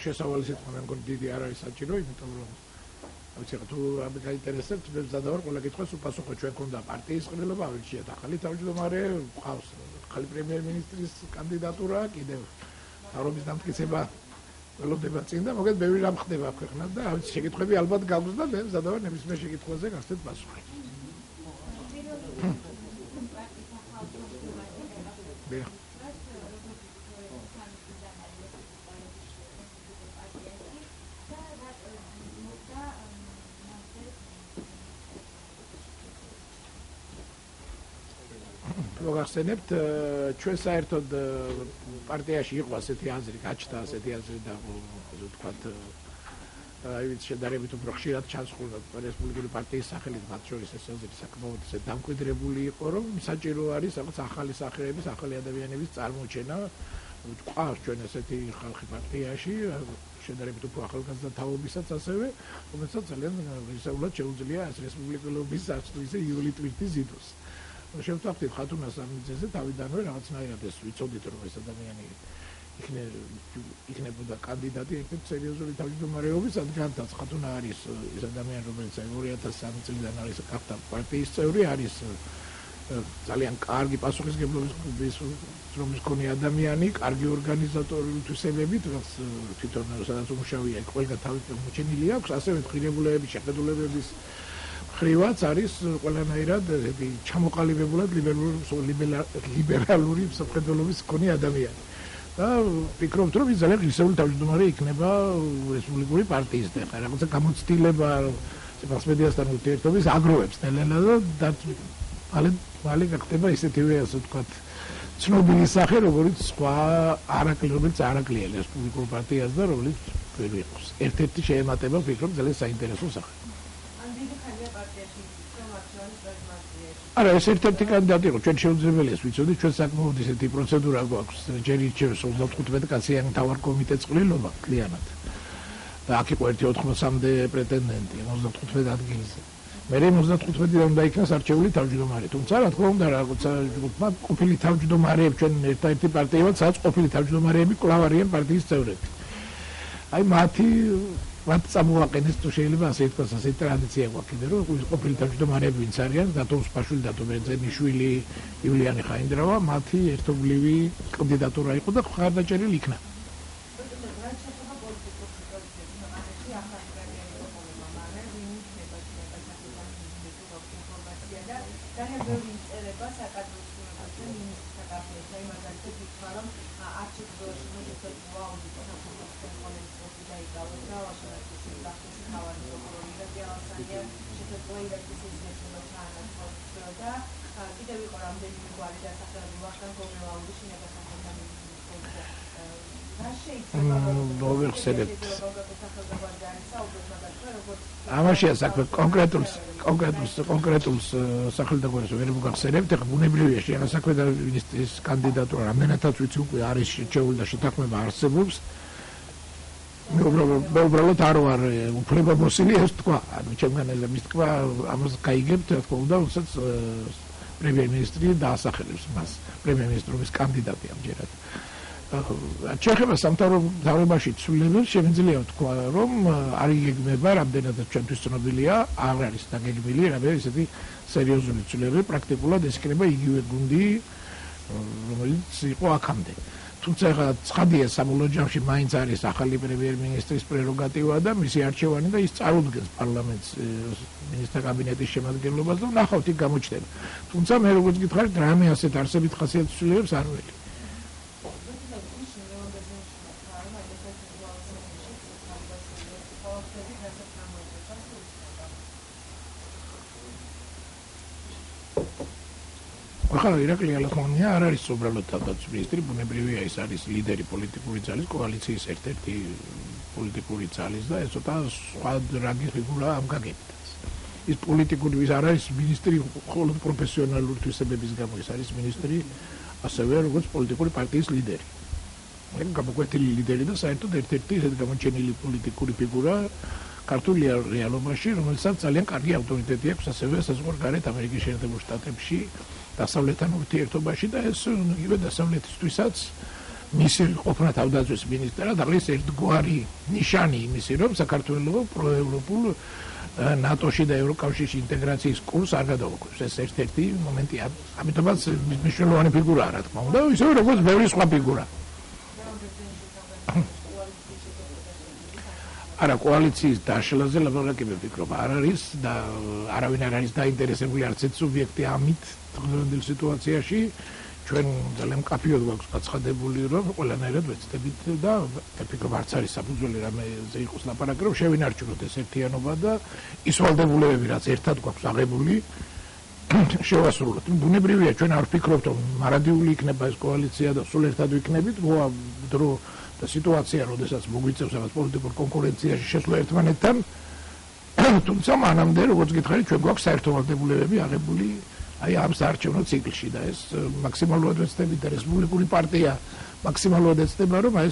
შესავალი სიტყვა მე მგონი დიდი არ არის საჭირო, იმიტომ რომ ვიცი რა თუ გაინტერესებთ, მე მზადავარ ყველა კითხვას უპასუხო. ჩვენ ქონდა პარტიის ყრილობა, ავირჩიეთ ახალი თავმჯდომარე, ყავს ახალი პრემიერ-მინისტრის კანდიდატურა, კიდევ თავრობის დამტკიცება ველოდება წინ და მოგეთ ბევრი რამ ხდება ქვეყნად და ავიც შეკითხვები ალბათ გაგვს და მე მზადავარ ნებისმიერ შეკითხვაზე გასცეთ პასუხი. მოგახსენებთ ჩვენ საერთოდ პარტიაში იყო ასეთი აზრი, გაჩნდა ასეთი აზრი და ასე ვთქვათ აი ვიცი შედარებით უფრო ხშირად ჩანსხურდა რესპუბლიკური პარტიის სახელით მათ შორის ეს აზრი საკმაოდ ისე დამკვიდრებული იყო, რომ საჭირო არის რაღაც ახალი სახეების, ახალი ადამიანების წარმოჩენა. გვყავს ჩვენ ესეთი ხალხი პარტიაში, შედარებით უფრო ახალგაზრდა თაობისაც ასევე, რომელსაც ძალიან ისეულად შეუძლია ეს რესპუბლიკელობის არც თუ ისე იული ტვირთი ზიდოს. შევთანხმდით ხათუნას ამ მიზეზზე თავიდანვე რაღაცნაირად ეს ვიცოდით რომ ეს ადამიანი იქნებოდა კანდიდატი ერთ-ერთ სერიოზული თავმჯდომარეობის ადგილთან. ხათუნა არის ეს ადამიანი რომელიც 2003 წლიდან არის გახდა პარტიის წევრი, არის ძალიან კარგი პასუხისმგებლობის რომის მქონე ადამიანი, კარგი ორგანიზატორი თვისებებით, რაც თვითონ სადაც უმუშავია იქ ყველგან თავის მოჩენილი აქვს, ასევე ღირებულებების შეხედულებების ხრივაც არის ყველანაირად ჩამოყალიბებულად ლიბერალური მსოფლმხედველობის მქონე ადამიანი. და ვფიქრობთ რომ ის ძალიან ღირსეული თავმჯდომარე იქნება რესპუბლიკური პარტიის და რაღაცა გამოცდილება მასმედიასთან ურთიერთობის აგროვებს ნელ-ნელა და მალე გახდება ისეთივე ასე ვთქვათ ცნობილი სახე როგორც სხვა რომელიც არაკლია რესპუბლიკურ პარტიას და რომელიც ვერ იყოს. ერთ-ერთი შეემატება ვფიქრობ ძალიან საინტერესო სახე. არა ეს ერთ-ერთი კანდიდატი იყო ჩვენ შეუძლებელია ვიცოდით ჩვენ საკმაოდ ისეთი პროცედურა გვაქვს ჯერ ირჩევს 35 კაციანი თავარ კომიტეტს ყრილობა კლიანად და აქ იყო ერთი 80-მდე პრეტენდენტი 35 ადგილზე მე 35-დან უნდა იქნას არჩეული თავმჯდომარე თუმცა რა თქმა უნდა რაღაცა ყოფილი თავმჯდომარეები ჩვენ ერთ-ერთი პარტია ვართ სადაც ყოფილი თავმჯდომარეები კვლავ არიან პარტიის წევრები აი მათ წამოაყენეს თუ შეიძლება ასე ითქვას ასეთი ტრადიცია გვაქვს კიდე რომ ყოფილი თავმჯდომარეები ვინც არიან დათო უსპაშვილი დათო ბერძენიშვილი ივლიანი ხაინდრავა მათი ერთობლივი კანდიდატურა იყო და ხარდაჭერილი იქნა ამაშია საქმე კონკრეტულ სახელმწიფოს ვერ მოგახსენებთ ეხლა ბუნებრივია შეასაქმე და მინისტრის კანდიდატურა რამდენადაც ვიცი უკვე არის შეჩეული და შეთანხმება არსებობს მე უბრალოდ არ ვარ უფლებამოსილი ეს თქვა ანუ ჩემგან ელემის თქვა ამას გაიგებთ რა თქმა უნდა უცებ პრემიერ-მინისტრი დაასახელებს მას პრემიერ-მინისტრის კანდიდატი ამჯერად ჩეხება სამთავრობაში ცვლილებებს შემიძლია ვთქვა რომ არ იგეგმება რამდენადაც ჩვენთვის ცნობილია არ არის დაგეგმილი რამე ისეთი სერიოზული ცვლილებები პრაქტიკულად ეს იქნება იგივე გუნდი რომელიც იყო აქამდე თუმცა ეხლა ცხადია საბოლოო ჯამში მაინც არის ახალი პრემიერ-მინისტრის პრეროგატივა და მისი არჩევანი და ის წარუდგენს პარლამენტს მინისტრთა კაბინეტის შემადგენლობას და ნახავთ იქ გამოჩნდება თუმცა მე როგორც გითხარით რამე ასეთ არსებით ხასიათის ცვლილებებს არ ველი ახლა ირაკლი ალახონია არ არის უბრალოდ თავდაცვის მინისტრი, ბუნებრივია ის არის ლიდერი პოლიტიკური ძალის კოალიციის ერთ-ერთი პოლიტიკური ძალის და ეს ცოტა სხვა რაგის ფიგურა ამ გაგებითაც. ის პოლიტიკური ის არ არის მინისტრი მხოლოდ პროფესიონალური თვისებების გამო, ის არის მინისტრი ასევე როგორც პოლიტიკური პარტიის ლიდერი. მე გამოგვეთილი ლიდერი და საერთოდ ერთ-ერთი ისეთ გამოჩენილი პოლიტიკური ფიგურა ქართულ რეალობაში, რომელსაც ძალიან კარგი ავტორიტეტი აქვს ასევე საზღვარგარეთ ამერიკის შეერთებულ შტატებში დასავლეთთან ურთიერთობაში და ეს იგივე დასავლეთისთვისაც მისი ყოფნა თავდაცვის ministrად არის ერთგვარი ნიშანი იმისი, რომ საქართველოს პროევროპულ ნატოში და ევროკავშირში ინტეგრაციის კურსს არ გადაუკვირს. ეს ერთ-ერთი მომენტია. ამიტომაც მნიშვნელოვანი ფიგურაა, რა თქმა უნდა, ისევე როგორც ბევრი სხვა ფიგურა. არა, კოალიციის დაშლაზე ლაპარაკი მე ვფიქრობ, არ არის და არავინ არ არის დაინტერესებული არც ერთ სუბიექტი ამით დღევანდელ სიტუაციაში. ჩვენ ძალიან მკაფიოდ გვაქვს გაცხადებული, რომ ყველანაირად ვეცდებით და ვფიქრობ, არც არის საფუძველი რამეზე იყოს ლაპარაკი, რომ შევინარჩუნოთ ეს ერთიანობა და ის ვალდებულებები, რაც ერთად გვაქვს აღებული, შევასრულოთ. ბუნებრივია, ჩვენ არ ვფიქრობთ, რომ მარადიული იქნება ეს კოალიცია და სულ ერთად ვიქნებით, მოა დრო და სიტუაცია, როდესაც მოგვიწევს რაღაც პოლიტიკურ კონკურენციაში შესვლა ერთმანეთთან, თუმცა მანამდე, როგორც გითხარით, ჩვენ გვაქვს საერთო ვალდებულებები აღებული აი ამ საარჩევნო ციკლში და ეს მაქსიმალურად ვეცდებით და რესპუბლიკური პარტია მაქსიმალურად ეცდება, რომ აი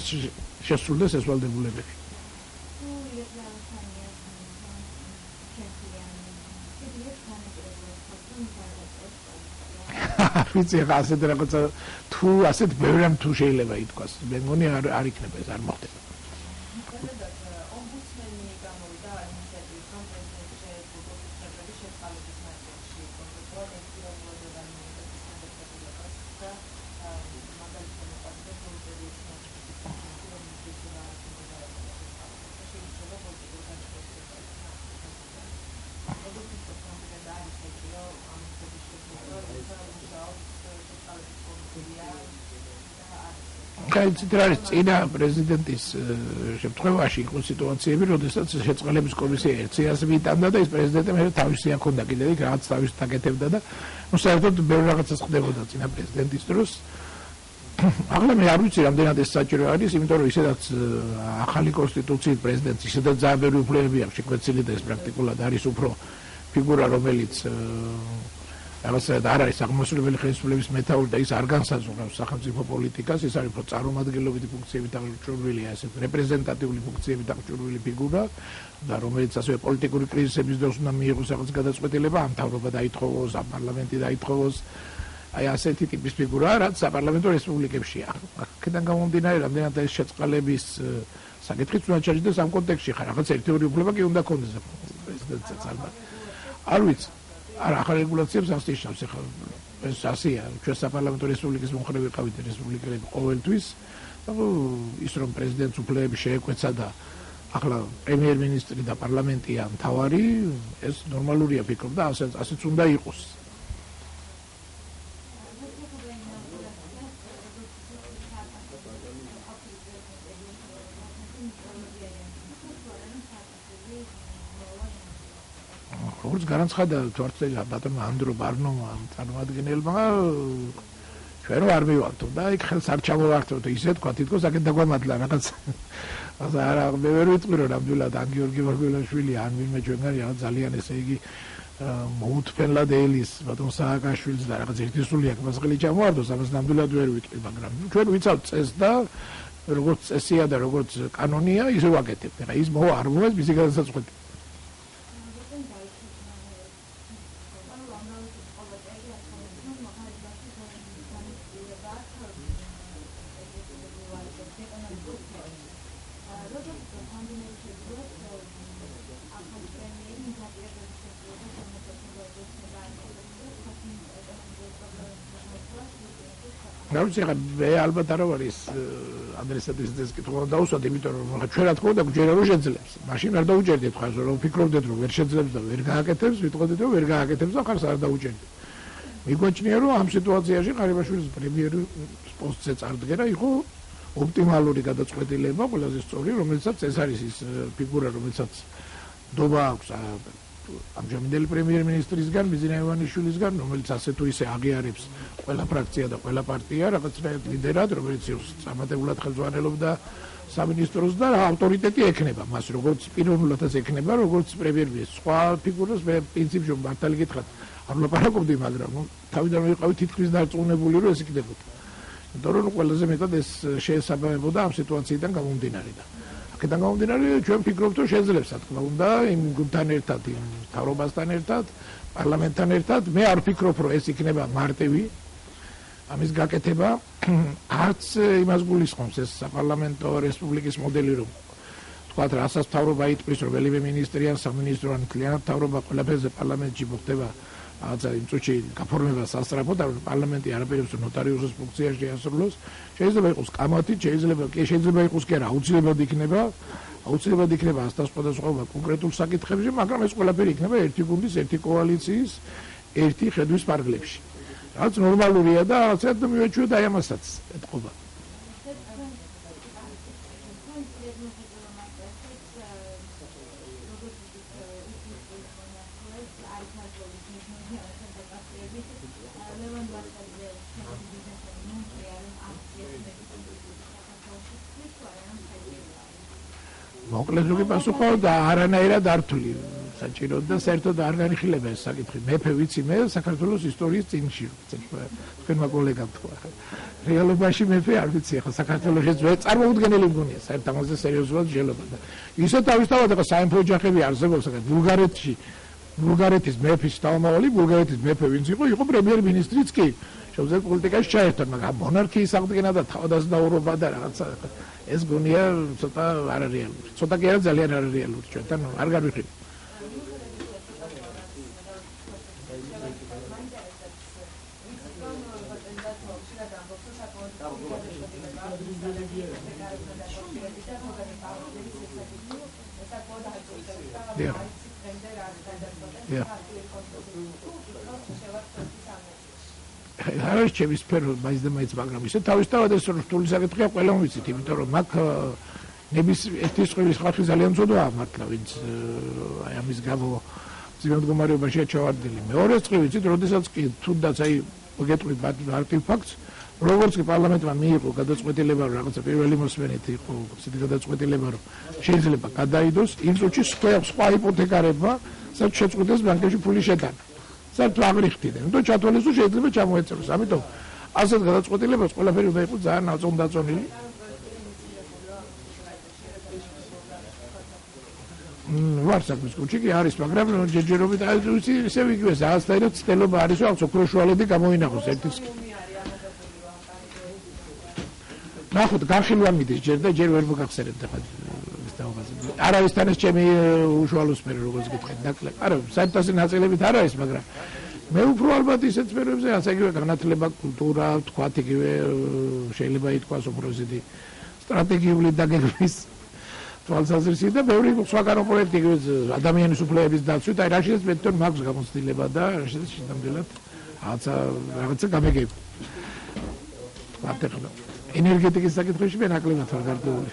შესრულდეს ეს ვალდებულებები. ვიცი, ასეთ რაღაცა თუ ასეთ ბევრი რამ თუ შეიძლება ითქვას, მე მგონი არ იქნება ეს, არ მოხდება. კაიციტრის წინა პრეზიდენტის შემთხვევაში იყო სიტუაციები, როდესაც შეწყალების კომისია ერთსიას მიტანდა და ის პრეზიდენტი მე თავისი აქონდა კიდე იქ რაღაც თავის დაკეთებდა და ნუ საერთოდ ბევრი რაღაცას ხდებოდა წინა პრეზიდენტის დროს. ახლა მე არ ვიცი რამდენად ეს საჭირო არის, იმიტომ რომ ისედაც ახალი კონსტიტუციით პრეზიდენტს ისედაც ძალიან ბევრი უფლებები აქვს შეკვეცილი და ეს პრაქტიკულად არის უფრო ფიგურა, რომელიც რაღაცა არ არის აღმოსავლელი ხელისუფლების მეთაური და ის არ განსაზღვრავს სახელმწიფო პოლიტიკას, ის არის უფრო წარმომადგენლობითი ფუნქციებით აღჭურვილი, ასეთ რეპრეზენტატიული ფუნქციებით აღჭურვილი ფიგურა და რომელიც ასევე პოლიტიკური კრიზისების დროს უნდა მიიღოს რაღაც გადაწყვეტილება, ამ მთავრობა დაითხოვოს, ამ პარლამენტი დაითხოვოს. აი ასეთი ტიპის ფიგურაა, რაც საპარლამენტო რესპუბლიკებშია. აქედან გამომდინარე, რამდენად ეს შეწყალების საკითხიც უნდა ჩაჯდეს ამ კონტექსტში, ხარ რაღაც ერთი-ორი უფლება კი უნდა ქონდეს პრეზიდენტსაც ალბათ. არ ვიცი. არა, ახალ რეგულაციებს ასტიშავს ახლა ეს ასია, ჩვენ საპარლამენტო რესპუბლიკის მომხრე ვიყავით რესპუბლიკელები ყოველთვის. ის რომ პრეზიდენტს უფლებები შეეკვეცა და ახლა პრემიერ-მინისტრი და პარლამენტია მთავარი, ეს ნორმალურია ფიქრობ და ასეც უნდა იყოს. როგორც განაცხადა თვარწელი ბატონმა ანდრო ბარნომა წარმომადგენელმა, ჩვენ არ მივართ და იქ ხელს არ ჩამოვართოთ ისე თქვა, თითქოს აქეთ დაგვამატლა რაღაც. არა, მე ვერ ვიტყვი რომ ნამდვილად ან გიორგი მარგველაშვილი ან ვინმე ჩვენგანი რაღაც ძალიან ესე იგი მოუთფენლად ელის ბატონ სააკაშვილს და რაღაც ერთისული აქ მასყელი ჩამოვარდოს, ამას ნამდვილად ვერ ვიტყვი, მაგრამ ჩვენ ვიცავთ წესს და როგორც წესია და როგორც კანონია, ისე ვაკეთებთ. ხა ის მოვა არ მოვა მისი გადასაწყვეტი. Nauzi me albat არ არის ადრესატის ეს კითხვა დაუსვათ, იმიტომ რომ ჩვენ რა თქმა უნდა გვჯერა რომ შეძლებს. მაშინ არ დაუჯერდით ხარ რომ ვფიქრობდეთ რომ ვერ შეძლებს და ვერ გააკეთებს, ვიტყოდით რომ ვერ გააკეთებს და ხარს არ დაუჯერდით. მიგვაჩნია რომ ამ სიტუაციაში ყარიბაშვილის პრემიერის პოსტზე წარდგენა იყო ოპტიმალური გადაწყვეტილება, ყველაზე სწორი, რომელსაც ეს არის ის ფიგურა, რომელსაც დობა აქვს ამჟამინდელი პრემიერ-მინისტრისგან, ბიზნა ივანიშვილისგან, რომელიც ასე თუ ისე აღიარებს ყველა ფრაქცია და ყველა პარტია რაღაცნაირად ლიდერად, რომელიც წარმატებულად ხელმძღვანელობდა სამინისტროს და ავტორიტეტი ექნება მას, როგორც პიროვნულადაც ექნება, როგორც პრემიერ-მინისტრის. სხვა ფიგურას მე პრინციპში მართალი გითხრათ, არ ვლაპარაკობდი, მაგრამ თავიდან ვიყავი თითქმის დარწმუნებული, რომ ეს იქნებოდა. იმიტომ რომ ყველაზე მეტად ეს შეესაბამებოდა ამ სიტუაციიდან გამომდინარე და აქედან გამომდინარე ჩვენ ვფიქრობთ, რომ შეძლებს, რა თქმა უნდა, იმ გუნდთან ერთად, იმ მთავრობასთან ერთად, პარლამენტთან ერთად. მე არ ვფიქრობ, რომ ეს იქნება მარტივი. ამის გაკეთება არც იმას გულისხმობს ეს საპარლამენტო რესპუბლიკის მოდელი რომ თქვათ რასაც თავრობა იტყვის რომ ველიმე მინისტრი ან სამინისტრო ან კლიანად თავრობა ყველაფერზე პარლამენტში მოხდება რაღაცა იმ წუთში გაფორმება სასწრაფოდ და პარლამენტი არაფერებს ნოტარიუსის ფუნქციაში ასრულოს შეიძლება იყოს კამათით შეიძლება იყოს კი არა აუცილებლად იქნება ასწავლება კონკრეტულ საკითხებში მაგრამ ეს ყველაფერი იქნება ერთი გუნდის ერთი კოალიციის ერთი ხედვის პარგლებში რაც ნორმალურია და ცოტა მივეჩვია და ამასაც ეთყობა მოკლედ როგორი პასუხო და არანაირად ართული საჭიროდ და საერთოდ არ განიხილება ეს საკითხი მეფე ვიცი მე საქართველოს ისტორიის წინში თქვენმა კოლეგამ თქვა რეალობაში მეფე არ ვიცი ახლა საქართველოს წარმოუდგენელი მგონია საერთოდ ამაზე სერიოზულად შეიძლება და ისე თავისთავად ახლა საერთო ოჯახები არსებობს ბულგარეთის მეფის თავმჯდომარე ბულგარეთის მეფე ვინც იყო პრემიერ-მინისტრიც კი შეუძლია პოლიტიკაში ჩაერთო მაგრამ მონარქიის აღდგენა და თავდაცდაურობა და რაღაცა ეს გონია ცოტა არარეალური ცოტა კი არა ძალიან არარეალური ჩვენთან არ განვიხილავთ არის ჩემი სფერო მაინც და მაინც მაგრამ ისე თავისთავად ეს რთული საკითხია ყველამ ვიცით იმიტომ რომ მაგ ნების ერთი სკოლის ხალხი ძალიან ცუდაა მართლა ვინც აი ამის გამო ძიმდგომარეობაშია ჩავარდილი მეორე წრი ვიცით როდესაც კი თუნდაც აი მოგეტყვით მარტივ ფაქტს როგორც კი პარლამენტმა მიიღო გადაწყვეტილება რომ რაღაცა პირველი მოსმენით იყო ისეთი გადაწყვეტილება რომ შეიძლება გადაიდოს იმ წუთში სხვა იპოთეკარებმა საერთოდ შეწყვეტეს ბანკებში ფული შეტანა საერთოდ აღრიხდნენ იმიტომ ჩათვალეს რომ შეიძლება ჩამოეწეროს ამიტომ ასეთ გადაწყვეტილებას ყველაფერი უნდა იყოს ძალიან აწონდაწონილი ვარსაკის კუჩი კი არის მაგრამ ჯერჯერობით აი ისე ვიგივე საერთოდ ცდელობა არის რომ ოქროშუალედი გამოინახოს ერთის ნახოთ განხილვა მიდის ჯერ და ჯერ ვერ მოგახსენებთ ახლა ეს დაობაზე არავისთან ეს ჩემი უშუალო სფერო როგორც გითხეთ ნაკლებ არა საერთოდ ასე ნაწილებით არ არის მაგრამ მე უფრო ალბათ ისეთ სფეროებზე ასე იგივე განათლება კულტურა თქვათ იგივე შეიძლება ითქვას უფრო ისეთი სტრატეგიული დაგეგმვის თვალსაზრისით და ბევრი სხვა პროექტი იგივე ადამიანის უფლებების დაცვით აი რაშიც მე თვითონ მაქვს გამოცდილება და რაშიც შედამდელად რაღაცა გამეგები ვარტეხლა ენერგეტიკის საკითხებში მე ნაკლებად ვარ გარკვეული.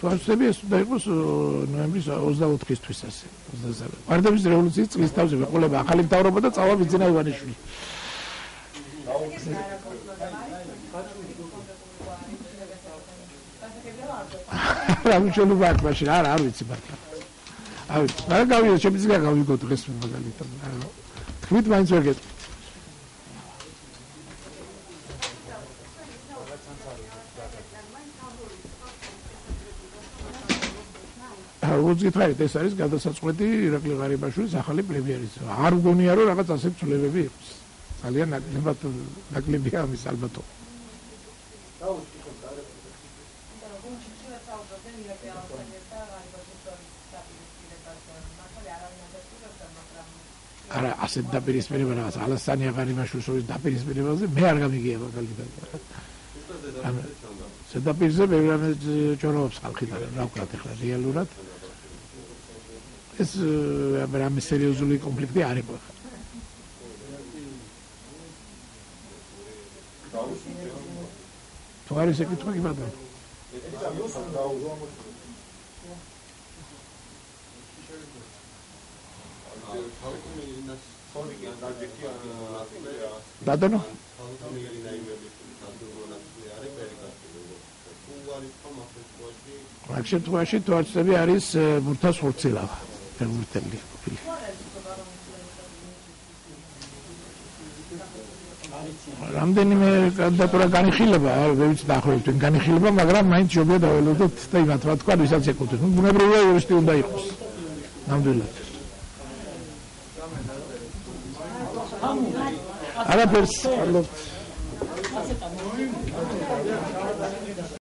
თვალსები ეს უნდა იყოს ნოემბრის 24-ისთვის ასე. 23. პარტიის რევოლუციის წლის თავზე მეყოლება ახალი მთავრობა და წავა ბიძინა ივანიშვილი. რა შეიძლება აქ მაშინ არ ვიცი მართლა. აი, რა გავიგე, შემიძლია გავიგო დღეს მაგალითად. თქვით მაინც ვერ გეტყვით. უძგიფარით ეს არის გადასაწყვეტი ირაკლი ღარიბაშვილის ახალი პრემიერის. არ მგონია რომ რაღაც ასეთ ცვლილებები იყოს. ძალიან ნაკლებია ამის ალბათო. არა ასეთ დაპირისპირება რაღაც ალასტანია ღარიბაშვილის შორის დაპირისპირებაზე მე არ გამიგია მაგალითად. ზედაპირზე ბევრი ჭოროობს ხალხი და რა ვქნათ ახლა რეალურად ეს რამე სერიოზული კონფლიქტი არ იყო. თუ არის ეკითხვა კი ბატონო. ბატონო აქ შემთხვევაში თვალსები არის ბურთას ხორცელავა ფერმურტელი რამდენიმე კანდიდატურა განიხილება ვერ ვიცი დაახლოებით განიხილება მაგრამ მაინც შეგიძლია დაველოდოთ და იმათ რა თქვა ვისაც ეკუთვნის ბუნებრივია იურისტი უნდა იყოს ნამდვილად. არაფერს არ